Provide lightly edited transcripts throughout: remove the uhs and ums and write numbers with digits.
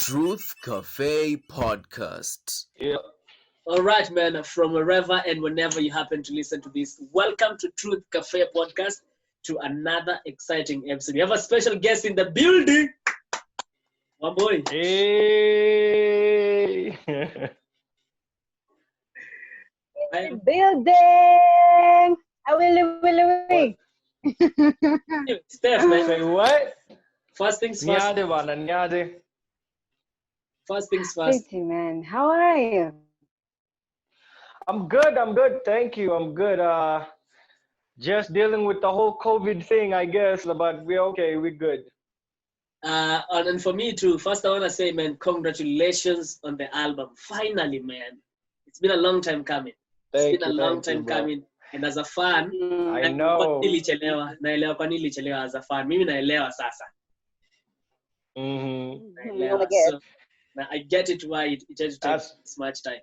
Truth Cafe Podcast. Yeah. All right, man, from wherever and whenever you happen to listen to this, welcome to Truth Cafe Podcast, to another exciting episode. We have a special guest in the building. My boy. Hey. Building. Willy. Steph, man. Say what? First things first. Nyade bana, nyade. First things first. Pretty man, how are you? I'm good. Thank you. I'm good. Just dealing with the whole COVID thing, I guess, but we're okay. We're good. And for me too, first I want to say, man, congratulations on the album. Finally, man. It's been a long time coming. It's been a long time coming. And as a fan, I know. Naelewa kwa nini nilichelewa as a fan. Mimi naelewa sasa. Naelewa. So, I get it why it takes this much time.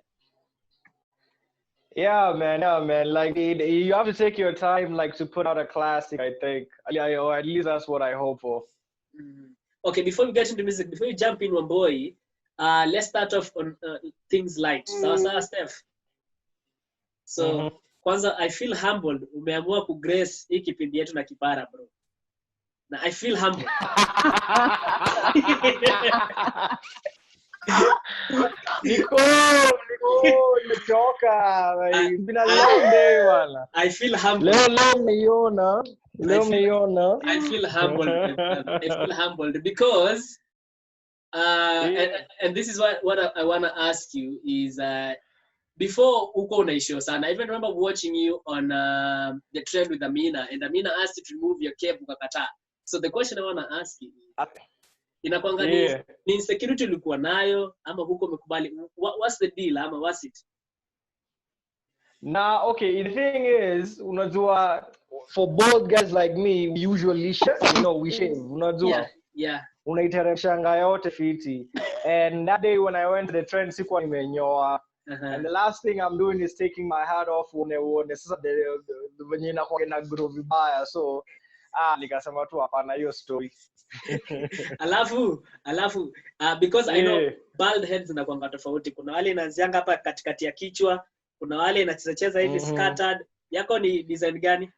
Yeah, man. Like, you have to take your time, like, to put out a classic, I think. Or at least that's what I hope for. Okay, before we get into music, before you jump in, one boy, let's start off on things light. Sawa, Steph. So, kwanza, I feel humbled. Umeamua kugrace hii kipindi yetu na kipara, bro. Na I feel humbled. Nico, nimechoka. It's been a long day, wala. I feel humbled. Leo meiona. I feel humbled. I feel humbled because, and this is what I want to ask you is, before uko unaisho sana, I even remember watching you on the trend with Amina, and Amina asked you to remove your cape ukakataa. So the question I want to ask you, inakwanga ni insecurity ulikuwa nayo ama huko umekubali? What's the deal ama what's it? Nah, okay, the thing is, unajua, for both guys like me, we usually shave, we shave, unajua. Yeah. Unaiteremshanga yote fiti. And that day when I went to the trend, sikuwa nimenyoa. And the last thing I'm doing is taking my hat off uone sasa venye inakuwa na grow vibaya. So nikasema tu hapana hiyo story. alafu because I know bald heads zinakuanga tofauti. Kuna wale inaanzianga hapa katikati ya kichwa, kuna wale inacheza hivi scattered. Yako ni design gani?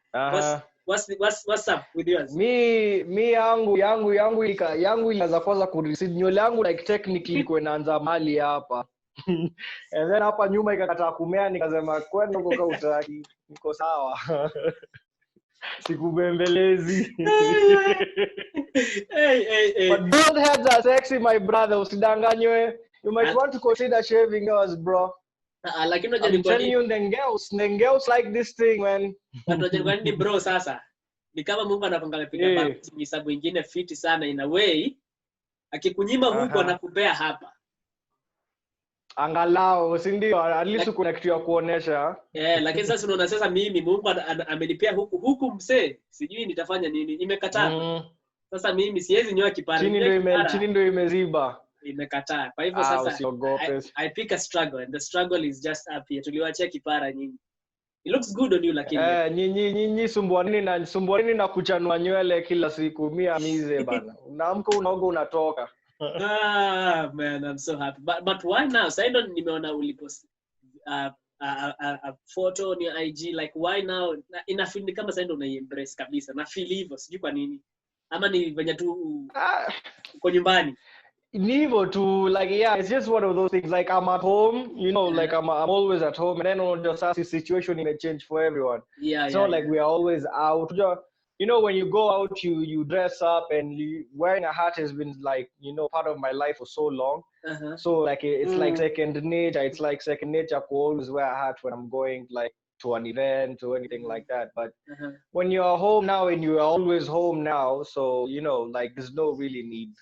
What's up with yours? Mi yangu ilianza kwanza kurecede nywele yangu, like technically iko inaanza mali hapa. And then hapa nyuma ikakataa kumea, nikasema kwenda huko utaki, niko sawa. Sikubembelezi. Hey. But bald heads are sexy, my brother. Usidanganywe. You might want to consider shaving yours, bro. Lakini I'm telling you, the girls like this thing, man. But ni bro sasa. Ni kama Mungu anapanga amepiga hesabu nyingine fiti sana in a way. Akikunyima huko anakupea hapa. Angalau, si ndio? At least kuna kitu ya kuonesha. Lakini sasa unaona sasa mimi Mungu amenipea huku msee. Sijui nitafanya nini. Imekataa. Sasa mimi siwezi nyoa kipara. Chini ndio imeziba. Imekataa. Kwa hivyo sasa I pick a struggle, and the struggle is just up here. Tuliwachia kipara nyingi. It looks good on you lakini. Nyinyi sumbuanini na kuchanua nywele kila siku. Mimi amize bana. Unaamka unaoga unatoka. Man, I'm so happy. But why now? So I don't nimeona ulipost a photo on your IG, like why now? Inafeel ni kama sasa ndio unaiembrace kabisa. Na feel hivyo, sijui kwa nini. Ama ni venye tu uko nyumbani. Nivo too, like, yeah, it's just one of those things. Like, I'm at home, like I'm always at home, and then just the situation may change for everyone. It's not like we are always out. When you go out, you dress up, and wearing a hat has been like, part of my life for so long. So like it's like second nature. It's like second nature to always wear a hat when I'm going like to an event or anything like that. But when you're home now, and you're always home now, so like there's no really need,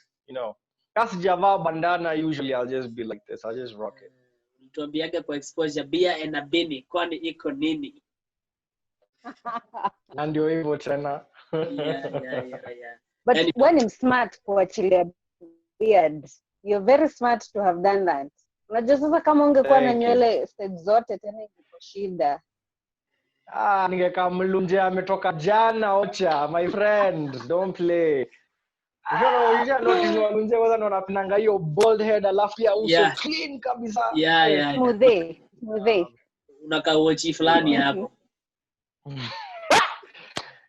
Kasi Java bandana, usually I'll just be like this. I'll just rock it. Tuambiaga kwa exposure beer and a bini kwani iko nini? Na ndio hivyo tena. Yeah. But when I'm smart kuachilia beard, you're very smart to have done that. Unajua sasa kama ungekuwa na nywele stage zote tena ingekuwa shida. Ningekaa mlunje ametoka jana ocha, my friend. Don't play. Usha notice wangunze kwanza ndo wanapinanga hiyo bald head alafu ya uso clean kabisa. Yeah. Smoothie. Unaka watch fulani hapo.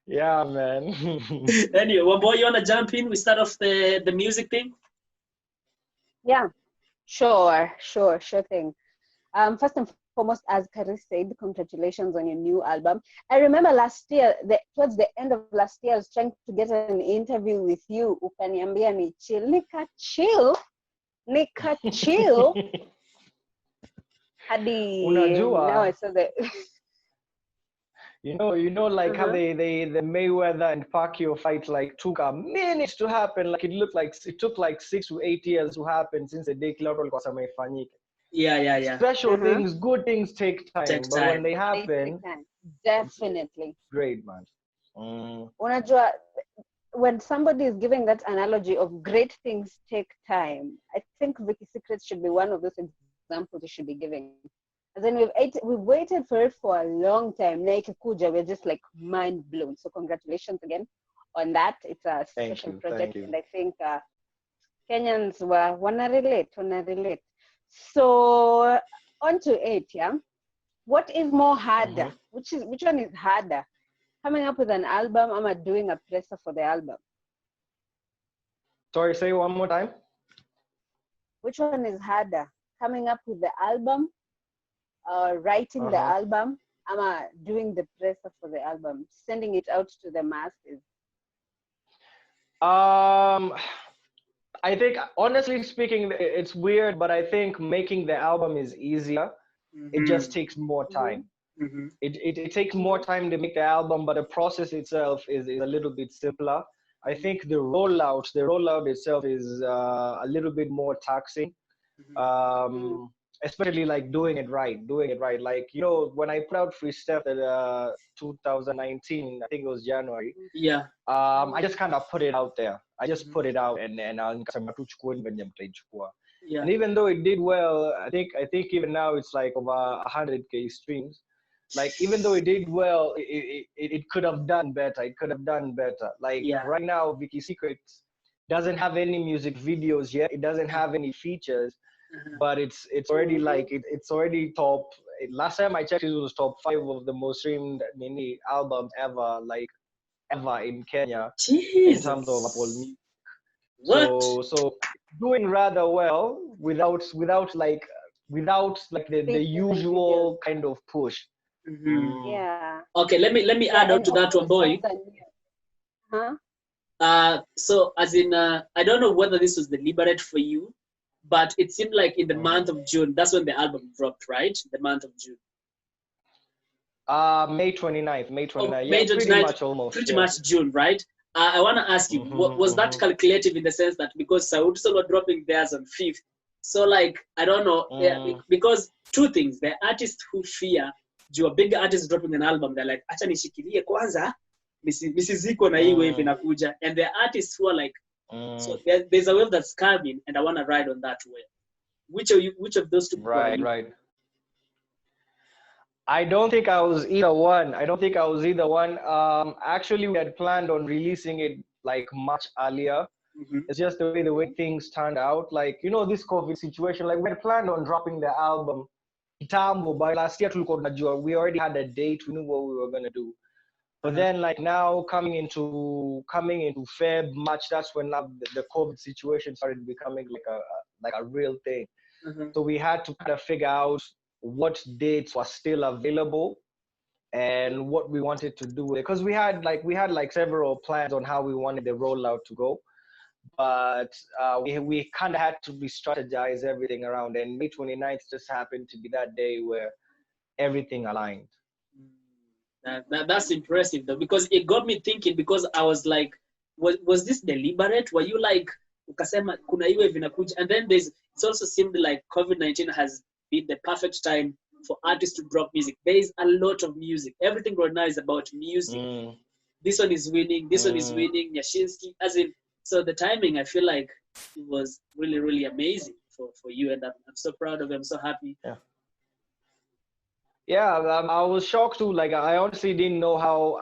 Yeah, man. Anyway, well, boy, you wanna jump in? We start off the music thing. Yeah, sure thing. First and foremost, as Kari said, congratulations on your new album. I remember last year, towards the end of last year, I was trying to get an interview with you. Ukaniambia ni chill. Nika chill. Hadi Unajua. now I saw that. You know, like how the Mayweather and Pacquiao fight like took a minute to happen. Like it took like 6 to 8 years to happen since the day Claudio walikuwa amefanyika. Yeah. Special things, good things take time, but when they happen, definitely. Great, man. Unajua, when somebody is giving that analogy of great things take time, I think Vikki Secrets should be one of those examples you should be giving. And then we've waited for it for a long time. Na ikikuja, we're just like mind blown. So congratulations again on that. It's a special project, and I think Kenyans wanna relate. So on to it, yeah. What is more harder? Which one is harder? Coming up with an album or doing a presser for the album? Sorry, say one more time. Which one is harder? Coming up with the album, writing the album, or doing the presser for the album, sending it out to the masses? I think, honestly speaking, it's weird, but I think making the album is easier. It just takes more time. It takes more time to make the album, but the process itself is a little bit simpler. I think the rollout itself is a little bit more taxing, especially like doing it right. Like, you know, when I put out Free Steph at 2019, I think it was January. Yeah. I just kind of put it out there. I just put it out, and nikasema tu chukueni venye mtaichukua. And even though it did well, I think even now it's like over 100K streams. Like, even though it did well, it could have done better. Like right now, Vikky Secrets doesn't have any music videos yet. It doesn't have any features, but it's already like it's already top. Last time I checked, it was top 5 of the most streamed mini albums ever in Kenya. Jesus. In terms of Apple Music. What? So doing rather well without the usual kind of push. Yeah. Okay, let me add on to that one, boy. So as in, I don't know whether this was deliberate for you, but it seemed like in the month of June, that's when the album dropped, right? The month of June. May 29th. May 29th, pretty much almost. Pretty much June, right? I want to ask you, was that calculative in the sense that because Saudi Sol were dropping theirs on 5th, so like, I don't know, because two things, the artists who fear, a big artist dropping an album, they're like, acha nishikilie kwanza, misiziko na hii wave inakuja, and the artists who are like, so there's a wave that's coming, and I want to ride on that wave. Which of those two? Right. I don't think I was either one. Actually, we had planned on releasing it like much earlier. It's just the way things turned out. Like, you know, this COVID situation, like we had planned on dropping the album kitambo, but last year we already had a date. We knew what we were going to do. But then like now coming into Feb, March, that's when the COVID situation started becoming like a real thing. So we had to kind of figure out what dates were still available and what we wanted to do, because we had several plans on how we wanted the rollout to go, but we kind of had to re-strategize everything around, and May 29th just happened to be that day where everything aligned. That's impressive though, because it got me thinking, because I was like, was this deliberate? Were you like, ukasema kuna iwe vinakuja, and then it also seemed like COVID-19 has been the perfect time for artists to drop music. There is a lot of music. Everything right now is about music. This one is winning. This one is winning. Yashinsky, as in, so the timing, I feel like it was really, really amazing for you, and I'm so proud of you. I'm so happy. Yeah. Yeah, I was shocked too. Like, I honestly didn't know how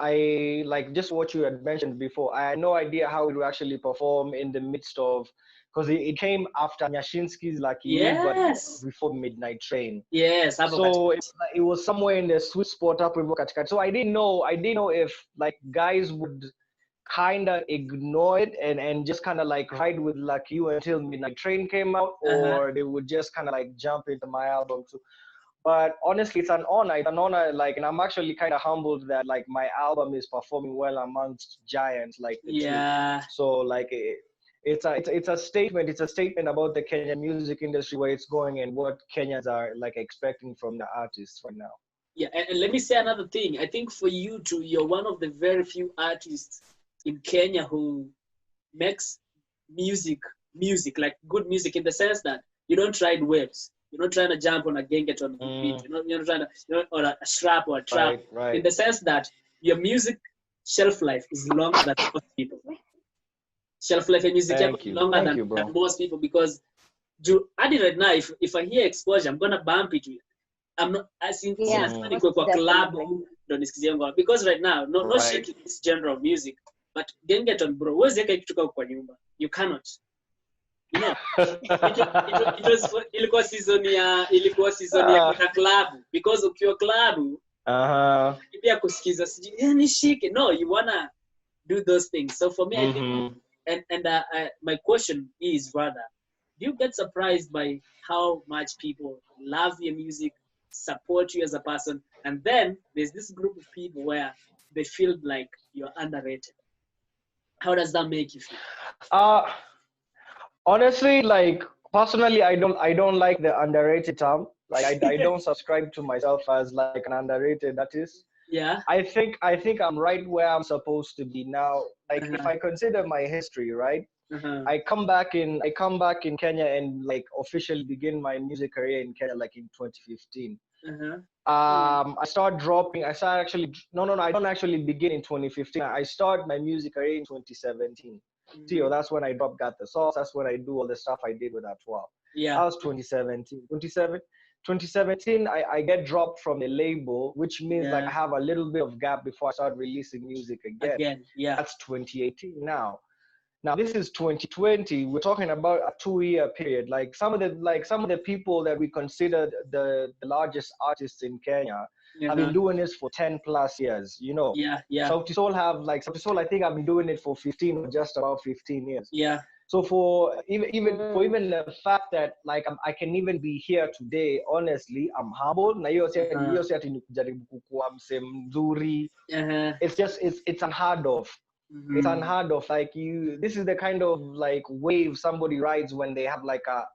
just what you had mentioned before. I had no idea how it would actually perform in the midst of, because it came after Nyashinsky's Lucky You, but Yes. before Midnight Train. Yes, hapo So katikati. it was somewhere in the sweet spot up with Katikati. So I didn't know if like guys would kind of ignore it and just kind of like ride with Lucky You until Midnight Train came out, Uh-huh. or they would just kind of like jump into my album too. But honestly, it's an honor. It's an honor, like, and I'm actually kind of humbled that like my album is performing well amongst giants like the two. Yeah. So like it's a statement. It's a statement about the Kenyan music industry, where it's going and what Kenyans are like expecting from the artists right now. Yeah, and let me say another thing. I think for you too, you're one of the very few artists in Kenya who makes music like good music, in the sense that you don't ride waves. You're not trying to jump on a gengeton beat. You're not trying to, or a strap or a trap. Right. In the sense that your music shelf life is longer than most people. Shelf life in music is longer than most people, because Adi right now, if I hear Exposure, I'm gonna bump it. I'm not as in kwa club ndo nisikizie ngoma, because right now no shit in this genre of music, but gengeton bro, huwezi weka kitu kwa nyumba. You cannot. You know, ilikuwa season ya kwa club, because ukiwa club pia kusikiza siji nishike. No, you wanna do those things. So for me, I think, and my question is rather, do you get surprised by how much people love your music, support you as a person, and then there's this group of people where they feel like you're underrated? How does that make you feel? Honestly, like personally, I don't like the underrated term. Like I don't subscribe to myself as like an underrated artist. Yeah. I think I'm right where I'm supposed to be now. Like if I consider my history, right? I come back in Kenya and like officially begin my music career in Kenya like in 2015. I don't actually begin in 2015. I start my music career in 2017. That's when I dropped Got the Sauce. That's when I do all the stuff I did with that 12. Yeah. That was 2017. 2017, I get dropped from the label, which means like I have a little bit of gap before I start releasing music again. Yeah. That's 2018 now. Now this is 2020. We're talking about a 2-year period. Like some of the people that we consider the largest artists in Kenya have been doing this for 10 plus years. You know. Yeah. Sauti Sol I think I've been doing it for 15 or just about 15 years. Yeah. So for even the fact that like I can even be here today, honestly, I'm humbled. Na hiyo si ati nikujaribu kukuwa msee mzuri. It's unheard of. It's unheard of. Like this is the kind of like wave somebody rides when they have like a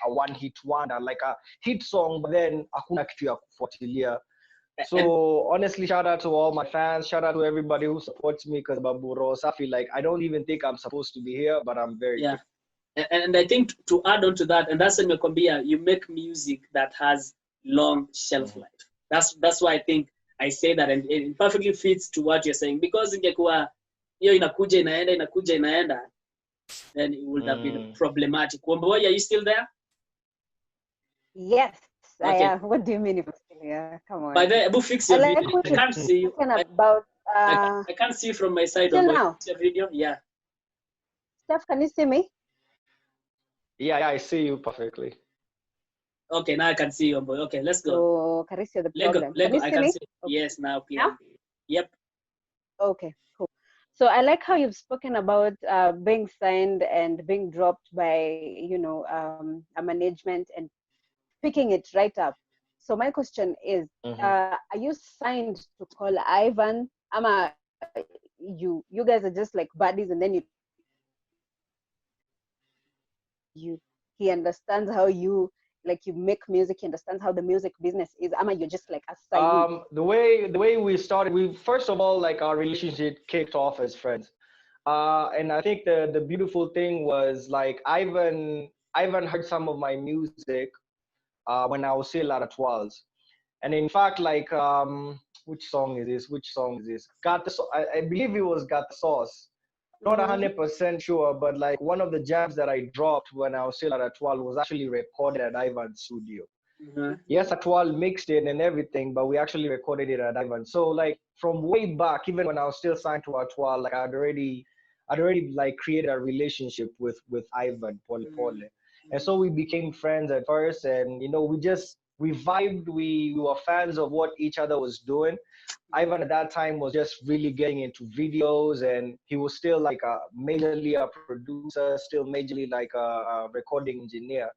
one hit wonder, like a hit song, but then hakuna kitu ya kufuatilia. So honestly, shout out to all my fans. Shout out to everybody who supports me, because Baburo Safi, like I don't even think I'm supposed to be here, but I'm very good. And I think to add on to that, and that's when you make music that has long shelf life. That's why I think I say that, and it perfectly fits to what you're saying, because ingekuwa hiyo inakuja inaenda, then it would have been problematic. Wamboy, are you still there? Yes. Okay. What do you mean if I'm still here? Come on. By the way, fix your video. I can't see you. About, I can't see from my side. Now. Your video? Yeah. Steph, can you see me? Yeah, I see you perfectly. Okay, now I can see you, boy. Okay, let's go. So, Carissa, the problem. Lego, can I can me? see. Okay. Yes, now clear. Now? Yep. Okay, cool. So I like how you've spoken about being signed and being dropped by, a management and picking it right up. So my question is, are you signed to call Ivan? Ama you guys are just like buddies, and then he understands how you make music, he understands how the music business is. Ama you're just like a side. The way we started, we first of all, like, our relationship kicked off as friends. And I think the beautiful thing was like Ivan heard some of my music when I was still at Twals. And in fact, like which song is this? I believe it was Got the Sauce. Not 100% sure, but like one of the jams that I dropped when I was still at Twal was actually recorded at Ivan's studio. Yes, Atwal mixed it and everything, but we actually recorded it at Ivan. So like from way back, even when I was still signed to Atwal, like I'd already like created a relationship with Ivan Pole Pole. And so we became friends at first, and we vibed, we were fans of what each other was doing. Ivan at that time was just really getting into videos, and he was still like majorly a producer, still majorly like a recording engineer.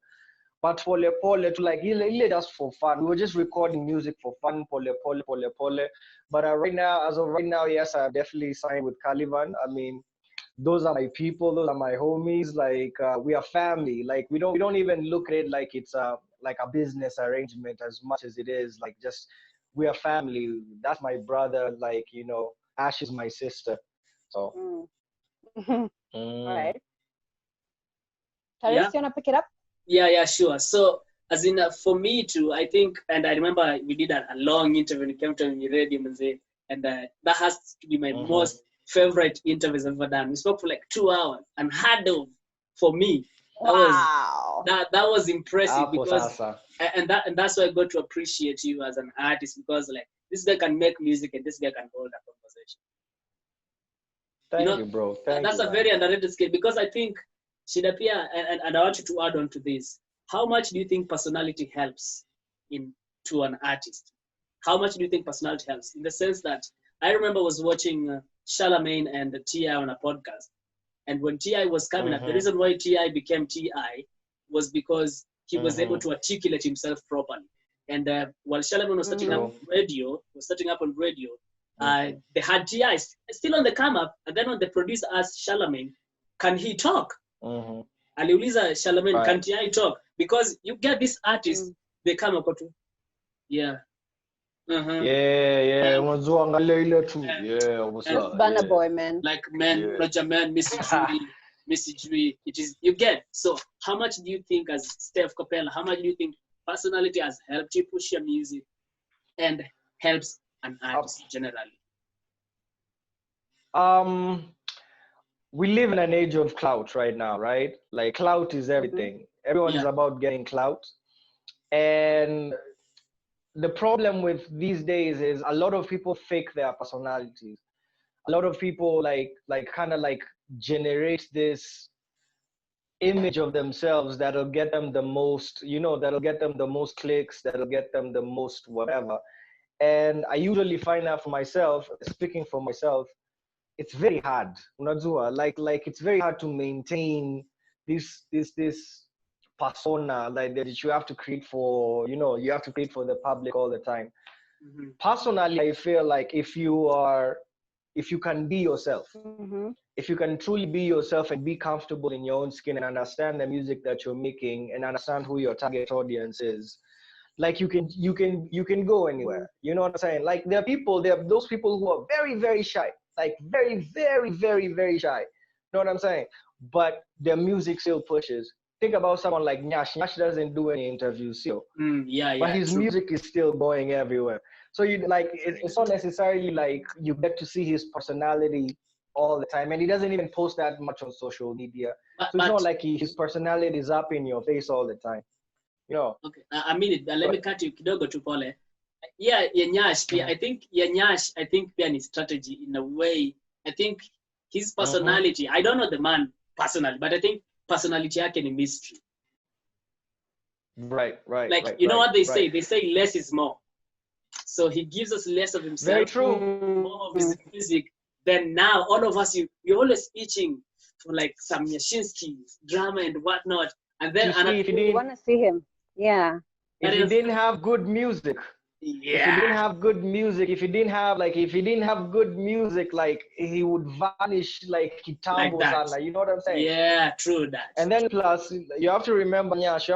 But Pole Pole to like really just for fun. We were just recording music for fun, Pole Pole Pole Pole. But right now, as of right now, yes, I definitely signed with Caliban. I mean, those are my people, those are my homies. Like we are family. Like we don't even look at it like it's like a business arrangement as much as it is like just we are family. That's my brother. Like Ash is my sister. So. All Mm. right. Taris, you wanna pick it up? Yeah, sure. So, as in, for me too, I think, and I remember we did a long interview when it came to radio, and that has to be my most favorite interviews I've ever done. We spoke for like 2 hours, and for me, Wow. that was impressive because, Sasa. and that's why I got to appreciate you as an artist, because like this guy can make music and this guy can hold a conversation. Thank you, bro. That's a very underrated skill, because I think Shidapia, and I want you to add on to this. How much do you think personality helps to an artist? How much do you think personality helps? In the sense that I remember I was watching Charlamagne and T.I. on a podcast, and when T.I. was coming up, the reason why T.I. became T.I. was because he was able to articulate himself properly. And while Charlamagne was starting up on radio, they had T.I. still on the come up, and then when the producer asked Charlamagne, can he talk? Aliuliza Charlamagne, can T.I. talk? Because you get these artists, they come up to, yeah. Yeah. Yeah, what's up? Banner boy, man. Like, man, Roger, man, Missy Jui. It is, you get. So, how much do you think, as Steph Kapela, how much do you think personality has helped you push your music and helps an artist generally? We live in an age of clout right now, right? Like clout is everything. Everyone is about getting clout. And the problem with these days is a lot of people fake their personalities. A lot of people like kind of like generate this image of themselves that'll get them the most, that'll get them the most clicks, that'll get them the most whatever. And I usually find out for myself, speaking for myself, it's very hard. Unajua, like it's very hard to maintain this persona like that you have to create for, you have to create for the public all the time. Personally, I feel like if you can be yourself, if you can truly be yourself and be comfortable in your own skin and understand the music that you're making and understand who your target audience is, like you can go anywhere. You know what I'm saying? Like there are those people who are very, very shy, like very, very, very, very shy. You know what I'm saying? But their music still pushes. Think about someone like Nyash. Nyash doesn't do any interviews, but his music is still going everywhere. So it's not necessarily like you get to see his personality all the time, and he doesn't even post that much on social media. So it's not like his personality is up in your face all the time. Okay, a minute, let me cut you kidogo tu pole. Yeah, Nyash, I think Nyash, I think pia ni strategy in a way. I think his personality, I don't know the man personally, but I think personality yake ni mystery. Right. Like, you know what they say? They say less is more. So he gives us less of himself, very true, more of his music. Then now all of us, you're always itching for like some Yashinsky drama and whatnot. And then you want to see him. Yeah. If he didn't have good music, if he didn't have good music, if he didn't have good music, like he would vanish like kitambo sana. You know what I'm saying? Yeah, true that. And then plus, you have to remember Nyash.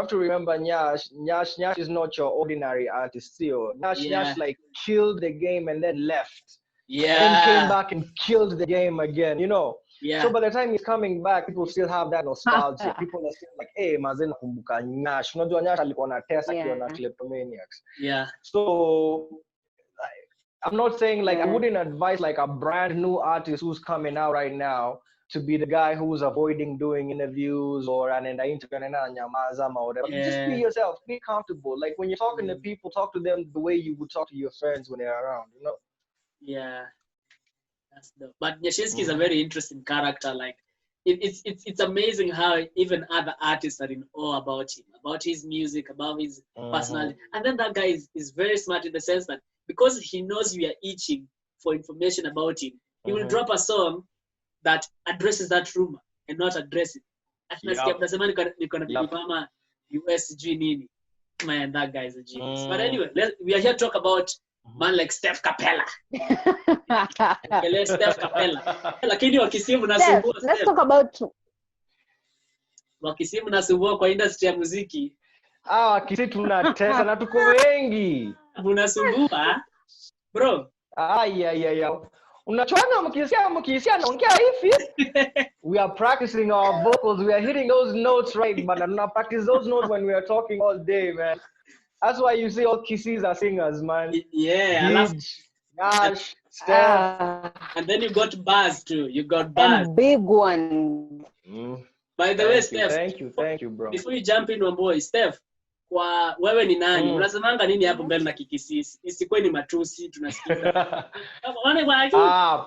Nyash is not your ordinary artist. Nyash like killed the game and then left. Yeah. And came back and killed the game again. Yeah. So by the time he's coming back, people still have that nostalgia. People are still like, hey, mazeni kumbuka Nyash. Unajua Nyash alikuwa na tesa akiwa na Kleptomaniacs. Yeah. So I'm not saying like I wouldn't advise like a brand new artist who's coming out right now to be the guy who's avoiding doing interviews or anaenda interview anaenda nyamaza or whatever. Just be yourself, be comfortable. Like when you're talking to people, talk to them the way you would talk to your friends when they're around, you know? Yeah, that's dope. But Nyashinsky is a very interesting character. Like it's amazing how even other artists are in awe about him, about his music, about his personality. And then that guy is very smart in the sense that because he knows you are itching for information about him, he will drop a song that addresses that rumor and not address it. USG Nini. Man, that guy is a genius. But anyway, we are here to talk about man like Steph Kapela. Steph Kapela. Lakini wakisimu nasumbua. Let's talk about wakisimu nasumbua kwa industry ya muziki. Kisi tunatesa na tuko wengi. Unasumbua? Bro. Yeah. Unachwana mkisia naongea hivi. We are practicing our vocals. We are hitting those notes right, but I'm not practice those notes when we are talking all day, man. That's why you see all Kisses are singers, man. Yeah, Gosh, Steph. And then you got bars too. You got bars. And big one. By the way, Steph. Thank you, bro. Before you jump in, Wamboi, Steph, kwa wewe ni nani? Unasemanga nini hapo mbele na kikisisi? Isikuwe ni matusi tunasikiza.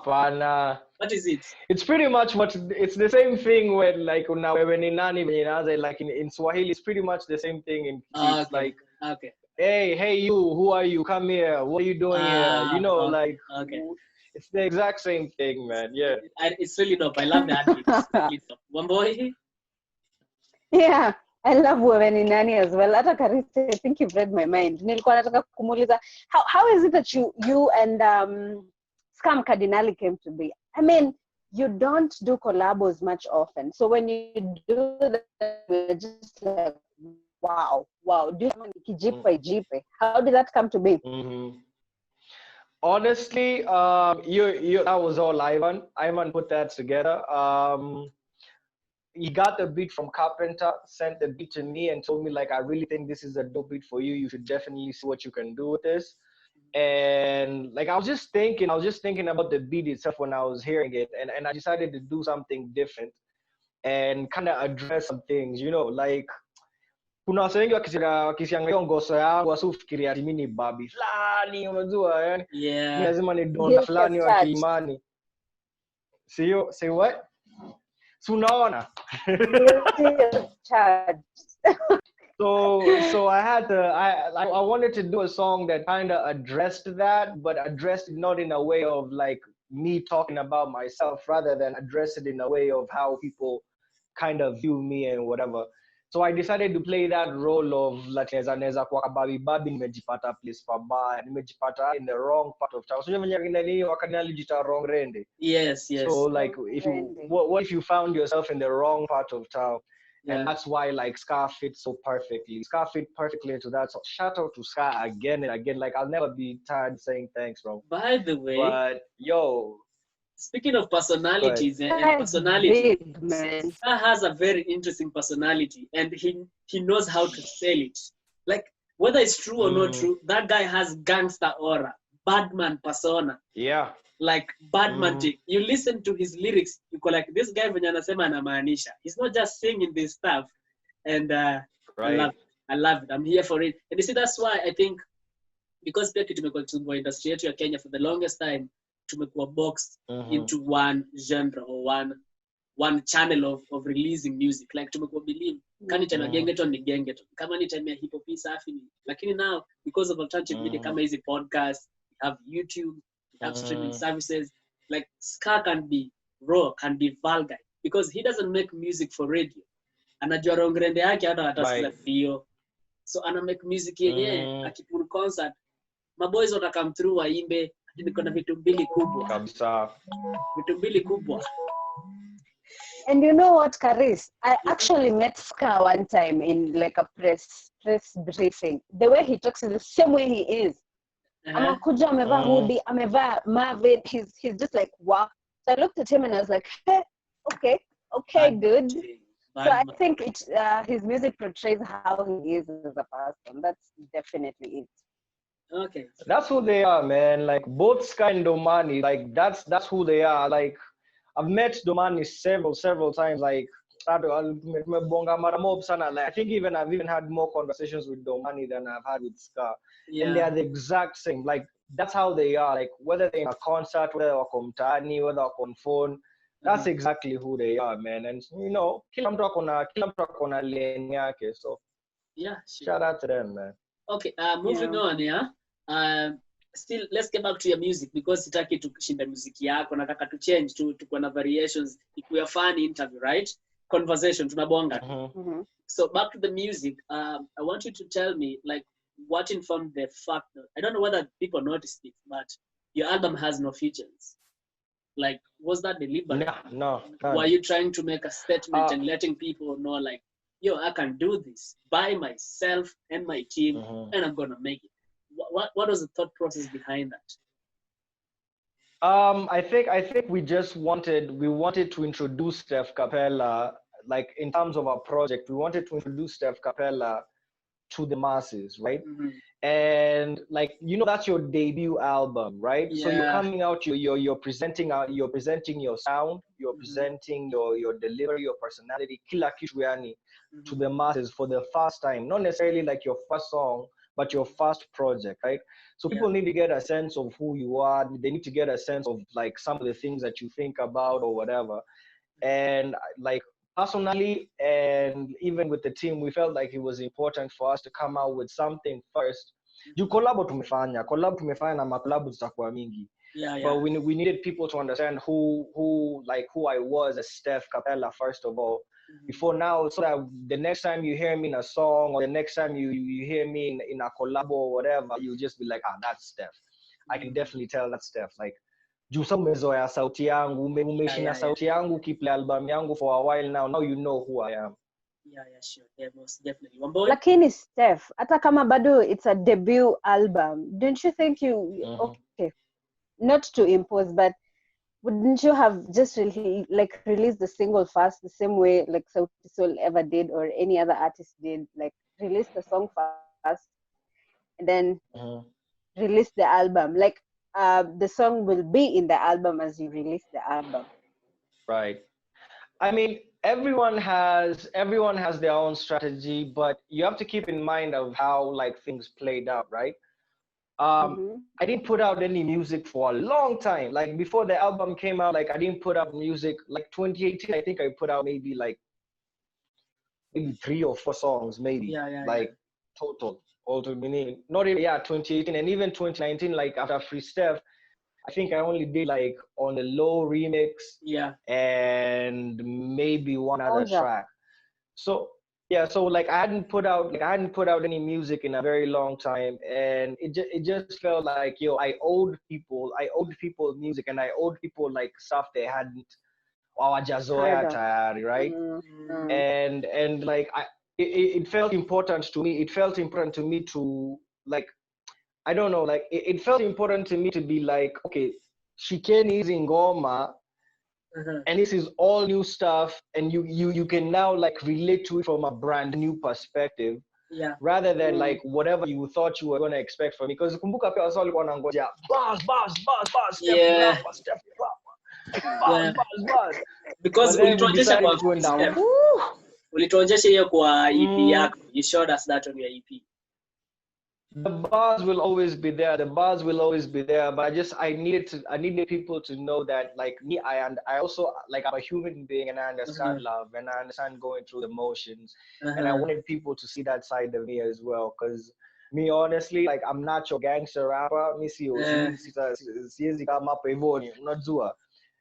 Pana. What is it? It's pretty much it's the same thing when like una wewe ni nani like in Swahili it's pretty much the same thing in it's like hey you, who are you? Come here. What are you doing here? You know, like it's the exact same thing, man. Yeah. It's really dope. I love that. It's really dope. Wamboi? Yeah. I love wewe ni nani as well. Hata Karisi, I think you've read my mind. Nilikuwa nataka kumuuliza how is it that you and Scam Cardinality came to be? I mean, you don't do collabos much often. So when you do that, you're just like, wow. Do you how did that come to be? Honestly, that was all Ivan. Ivan put that together. He got the beat from Carpenter, sent the beat to me and told me like, I really think this is a dope beat for you. You should definitely see what you can do with this. And like, I was just thinking about the beat itself when I was hearing it. And I decided to do something different and kind of address some things, you know, like, kuna watu wengi wakisiangalia ngoso yangu wasufikiria ati mimi ni babi fulani unajua yani lazima ni donda fulani wa kiimani. Say what? Sunaona. So I wanted to do a song that kind of addressed that, but addressed it not in a way of like me talking about myself, rather than address it in a way of how people kind of view me and whatever. So I decided to play that role of like neza kwa kababi nimejipata place pabaya, nimejipata in the wrong part of town. So wakanialijita wrong rende. Yes. So like what if you found yourself in the wrong part of town? Yeah. And that's why like Ska fits so perfectly. Ska fit perfectly into that. So shout out to Ska again and again. Like I'll never be tired saying thanks, bro. By the way, but yo, speaking of personalities and personality, Ska has a very interesting personality, and he knows how to sell it. Like whether it's true or not true, that guy has gangster aura, badman persona. Yeah. Like badman thing. You listen to his lyrics, you go like, this guy venye anasema anamaanisha. He's not just singing this stuff. And right. I love it. I'm here for it. And you see, that's why I think, because pia tumekuwa tumbwa industry yetu ya Kenya for the longest time, tumekuwa boxed into one genre or one channel of releasing music. Like tumekuwa believe, kani time ya gengeton ni gengeton. Kama ni time ya hip hop safi ni. Lakini now, because of alternative media kama hizi podcast, we have YouTube, we have streaming services, like Ska can be raw, can be vulgar, because he doesn't make music for radio. Anajua rongrende yake hata watasikiza video. So ana make music yenyewe, akipuru concert, maboys wata come through waimbe, niko na vitu mbili kubwa. Kabisa. Vitu mbili kubwa. And you know what, Karis? I actually met Ska one time in like a press briefing. The way he talks is the same way he is. Amakuja amevaa hoodie, amevaa Marvin. He's just like, wow. So I looked at him and I was like, hey, okay, good. So I think his music portrays how he is as a person. That's definitely it. Okay. That's who they are, man. Like both Ska and Domani, like that's who they are. Like I've met Domani several times. Like I think I've even had more conversations with Domani than I've had with Ska. Yeah. And they are the exact same. Like that's how they are. Like whether they're in a concert, whether they're on mtaani, whether they're on phone, that's exactly who they are, man. And you know, kila mtu akona lane yake. So yeah, sure. Shout out to them, man. Okay, moving on, yeah. Still, let's get back to your music because sitaki kushinda muziki yako, nataka to change to kuna variations. Ikuwe a fun interview, right? Conversation, tunabonga. So back to the music. I want you to tell me, like, what informed the fact that, I don't know whether people noticed it, but your album has no features. Like, was that deliberate? No. Were you trying to make a statement and letting people know, like, yo, I can do this by myself and my team, and I'm gonna make it? What was the thought process behind that? I think we just wanted to introduce Steph Kapela, like in terms of our project, we wanted to introduce Steph Kapela to the masses, right? And like, you know, that's your debut album, right? Yeah. So you're coming out, you're presenting your sound, you're presenting your delivery, your personality, kila kitu yani, to the masses for the first time. Not necessarily like your first song, but your first project, right? So people need to get a sense of who you are. They need to get a sense of like some of the things that you think about or whatever. And like personally, and even with the team, we felt like it was important for us to come out with something first. You collab tumefanya na makollab zitakuwa mingi. But we needed people to understand who I was as Steph Kapela first of all. Before now, so that the next time you hear me in a song or the next time you hear me in a collab or whatever, you'll just be like, that's Steph. I can definitely tell that's Steph. Like, juu sa umezoea sauti yangu, umeshina sauti yangu kiplay album yangu for a while now you know who I am. Yeah, sure. Yeah, most definitely. Lakini Steph, hata kama bado it's a debut album, don't you think okay, not to impose, but wouldn't you have just released the single first, the same way like Sauti Sol ever did or any other artist did, like release the song first and then release the album? Like the song will be in the album as you release the album. Right. I mean, everyone has their own strategy, but you have to keep in mind of how like things played out, right? I didn't put out any music for a long time. Like before the album came out, like I didn't put out music. Like 2018, I think I put out maybe 3 or 4 songs, maybe. Total. Meaning not even 2018 and even 2019. Like after Free Steph, I think I only did like on the Low remix, and maybe one other track. So like I hadn't put out any music in a very long time, and it just felt like I owed people music, and I owed people like stuff they hadn't hawajazoea tayari, right? And like it felt important to me. It felt important to me to like, I don't know, like it felt important to me to be like, okay, shikeni hizi ngoma, and this is all new stuff, and you can now like relate to it from a brand new perspective, rather than like whatever you thought you were going to expect from me. Because kumbuka pia wasa walikuwa wanangoja buzz, Steph buzz. Because ulituonyesha hiyo kwa EP yako. You showed us that on your EP. The bars will always be there. But I needed people to know that like me, I also like, I'm a human being, and I understand love, and I understand going through the motions, and I wanted people to see that side of me as well. Because me, honestly, like I'm not your gangster rapper.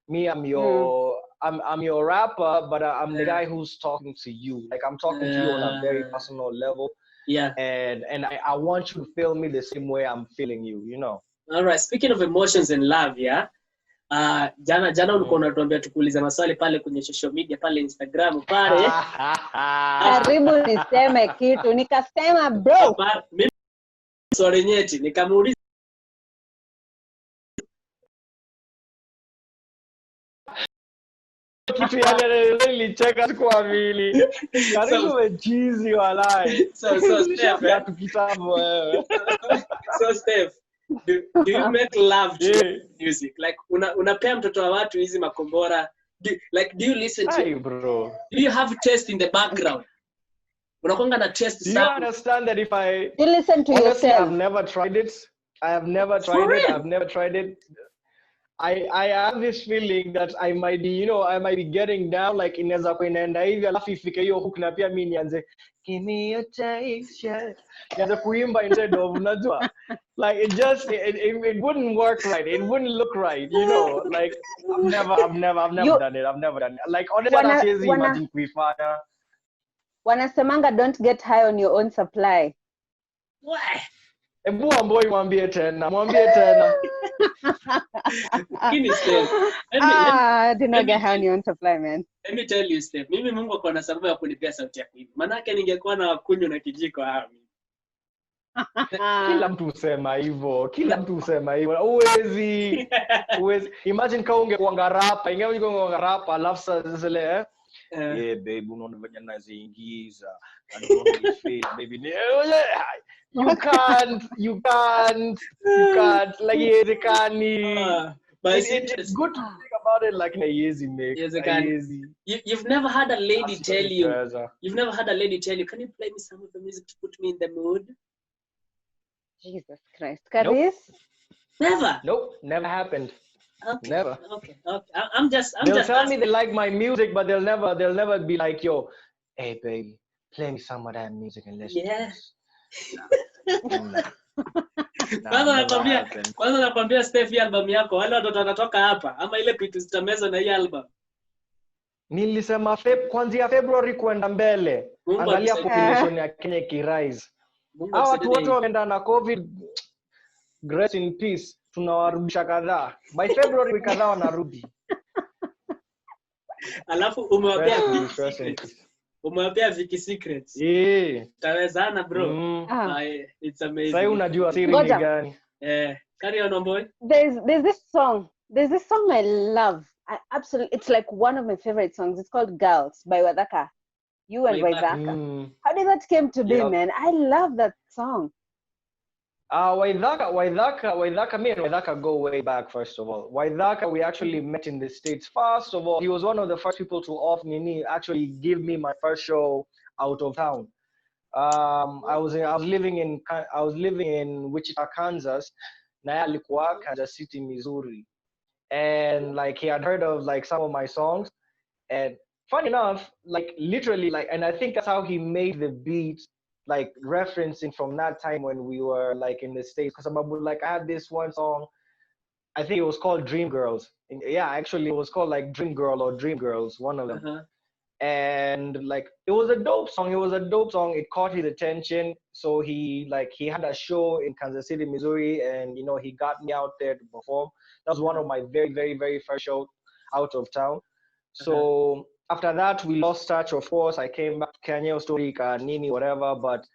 Me, I'm your rapper, but I'm the guy who's talking to you. Like I'm talking to you on a very personal level. And I want you to feel me the same way I'm feeling you, you know. All right, speaking of emotions and love, jana ulikuwa unatuambia tukuuliza maswali pale kwenye social media pale Instagram pale. Karibu niseme kitu, nikasema bro. Mimi swali nyeti nikamuuliza kitu yale nilicheka kwa vile karibu cheesy walai. So Steph, so Steph, do you make love to music? Like unapea mtoto wa watu hizi makombora do you listen to Hey, bro. do you have taste in the background? Unakwanga na taste Do you sana. understand that if I You listen to honestly yourself. I've never tried it. I've never tried it. I have this feeling that I might be getting down like inaweza kuenda hivi alafu ifike hiyo hook na pia mimi nianze give me your taste. Nianze kuimba instead of unajua. Like it wouldn't work right. It wouldn't look right, like I've never done it. I've never done it. Like honestly hata siwezi imagine kuifanya. Wanasemanga don't get high on your own supply. Why? Ebu amboi mwambie tena. Kini Steph. Do not get high on your own supply, man. Let me tell you, Steph. Mimi Mungu ako na sababu ya kunipea sauti ya kuimba. Manake ningekuwa na kunywa na kijiko hapa. Kila mtu usema hivyo. Uwezi. Imagine kama ungekuanga rapa, ingekuanga rapa alafu sasa zile yeah babe unaona venye naziingiza. I don't really feel baby. You can't like But it's good to think about it like easy make easy. You've never had a lady tell you can you play me some of the music to put me in the mood? Jesus Christ. Caris? Never. Nope, never happened. Okay. Never. Okay. I'm just they'll tell me they like my music, but they'll never be like, yo, hey baby, play me some of that music and listen. Yeah. Kwanza nakwambia Steph, hii album yako wale watoto wanatoka hapa ama ile kitu zitameza na hii album. Nilisema kuanzia February kwenda mbele. Angalia population ya Kenya kirise. Hao watu wote wameenda na COVID. Grace in peace. Tunawarudisha kadhaa. By February kadhaa wanarudi. Alafu umewapea Vikki Secrets. Tawezana bro. It's amazing. Sasa unajua siri ni gani? Carry on boy. There's this song I love. It's like one of my favorite songs. It's called Girls by Wadhaka. You and Waithaka. How did that came to be, man? I love that song. Waithaka, me and Waithaka go way back, first of all. Waithaka, we actually met in the States. First of all, he was one of the first people to actually give me my first show out of town. I was living in Wichita, Kansas. Na alikuwa Kansas City, Missouri. And like he had heard of like some of my songs. And funny enough, like literally and I think that's how he made the beat, like referencing from that time when we were like in the States. Because I had this one song, I think it was called Dream Girls. Yeah, actually it was called like Dream Girl or Dream Girls, one of them. And like it was a dope song. It caught his attention. So he had a show in Kansas City, Missouri, and he got me out there to perform. That was one of my very, very, very first shows out of town. So after that, we lost touch, of course. I came back to Kenya, Story, Nini, whatever. But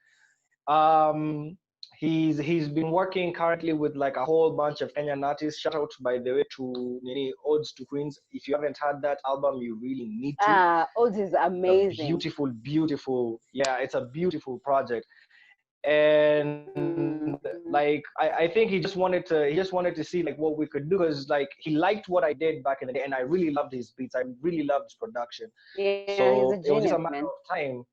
he's been working currently with like a whole bunch of Kenyan artists. Shout out, by the way, to Nini, Odes to Queens. If you haven't had that album, you really need to. Odes is amazing. Beautiful. Yeah, it's a beautiful project. And like I think he just wanted to see like what we could do, because like he liked what I did back in the day, and I really loved his beats. I really loved his production. Yeah, so he's a genius, it was just a matter of time.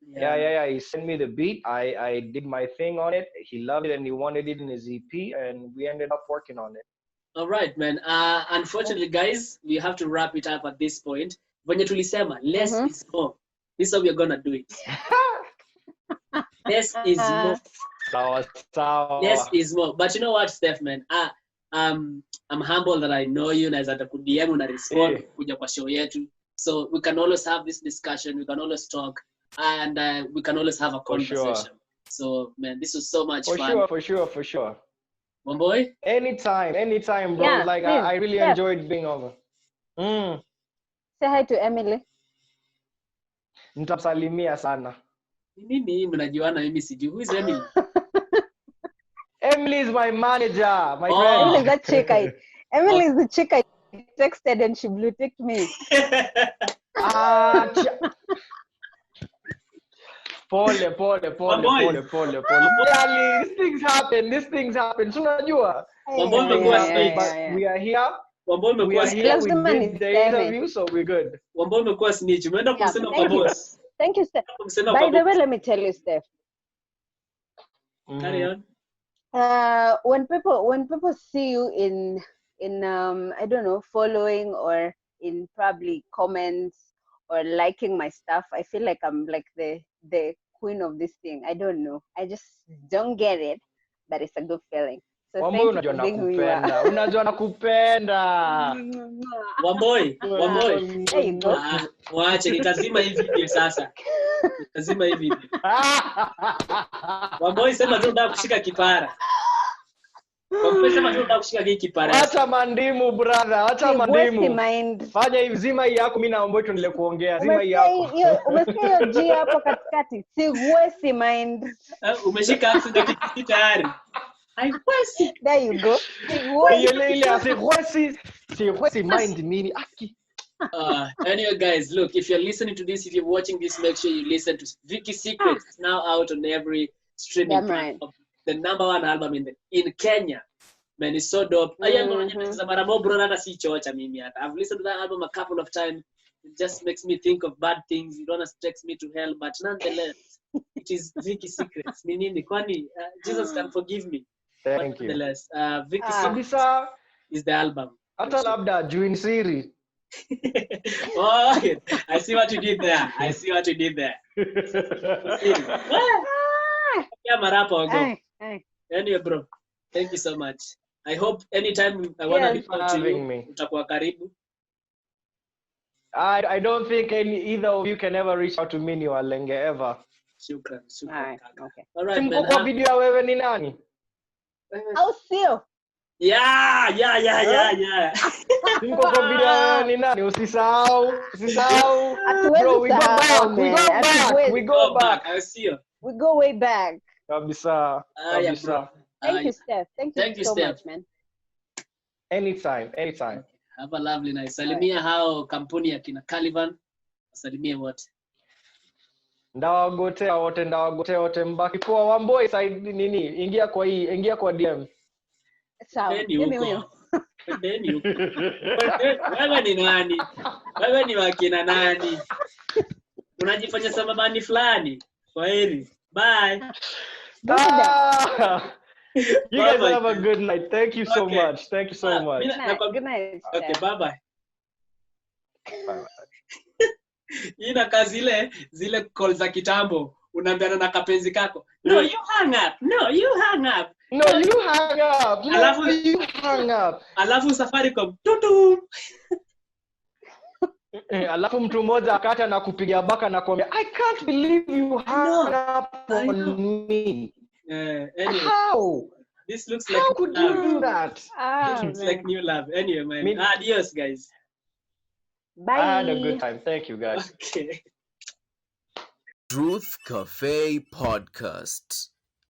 Yeah. He sent me the beat. I did my thing on it. He loved it and he wanted it in his EP, and we ended up working on it. All right, man. Unfortunately, guys, we have to wrap it up at this point. Venye tulisema, less is more. This is how we're gonna do it. Less is more. Less is more. But you know what, Steph, man? I'm humble that I know you. Naweza DM na respond kuja kwa show yetu. So we can always have this discussion. We can always talk, and we can always have a conversation. Sure. So, man, this was so much fun. For sure. One boy? Anytime, bro. Yeah, like please. I really enjoyed being over. Say hi to Emily. Nitamsalimia sana. Mimi mnajuana, mimi sijui. Who is Emily? Emily is my manager, my friend. Emily is that chick Emily is the chick I texted and she blue ticked me. Pole. These things happen. So unajua. Yeah. We are here. Wamboi We umekuwa are here, we Spokesman did is the Steph. interview, so we're good. Wamboi umekuwa snitch. Umeenda Yeah, kumsema kwa thank you. boss. Thank you, Steph. Kumsema By kwa the way, boss. let me tell you, Steph. Carry on. When people see you in I don't know, following or in probably comments or liking my stuff, I feel like I'm like the queen of this thing. I don't know. I just don't get it, but it's a good feeling. So Wamboi, thank you unajua for being who you are. nakupenda. Unajua nakupenda. Wamboi. There you go. Waache nitazima hii video sasa. Nitazima hii video. Wamboi sema tu nataka kushika kipara. Wamboi sema tu nataka kushika hii kipara. Acha mandimu brother, acha Wesi mandimu. mind. Fanya hivi, zima hii yako, mimi na Wamboi tuendelee kuongea. Zima hii yako. Umesikia hiyo G hapo katikati? Si wesi mind. Umeshika accent ya Kisii tayari. Haiwezi. There you go. Si wesi mind mimi. Aki. Anyway, guys, look, if you're listening to this, if you're watching this, make sure you listen to Vikky Secrets. It's now out on every streaming platform. The number one album in Kenya. Man, it's so dope. I've listened to that album a couple of times. It just makes me think of bad things. It almost takes me to hell, but nonetheless, it is Vikky Secrets. Jesus can forgive me. Thank you. Nonetheless, Vikky Secrets is the album. Hata labda join siri. Oh, I see what you did there. Anyway, bro, thank you so much. I hope anytime I want to reach out to you, utakuwa karibu. I don't think either of you can ever reach out to me, Niwalenge, ever. Shukran. Okay. All right, man. Kwa video ya wewe ni nani? I'll see you. Yeah. Simko kwa video ya wewe ni nani? Usisahau. Bro, we go back. I'll see you. We go way back. Kabisa. Yeah, bro. Thank you, Steph. Thank you so Steph. much, man. Anytime. Have a lovely night. Salimia hao kampuni ya kina Caliban. Salimia wote. Ndawagotea wote mbaki poa. Wamboi side nini? Ingia kwa DM. Sawa. Mimi huyo. Wewe ni nani? Wewe ni wakina nani? Unajifanya samabani fulani. Kwaheri. Bye. You guys have a good night. Thank you so much. Good night. Okay, bye. Ina kazi zile call za kitambo unaambiana na kapenzi kako. No, you hang up. Alafu Safaricom tutu. Alafu mtu mmoja akata na kupiga baka na kuambia I can't believe you hung up on me. Anyway, how? This looks like how could you do that? This looks like new love. Anyway, man. Adios, guys. Bye. I had a good time. Thank you, guys. Okay. Truth Cafe Podcast.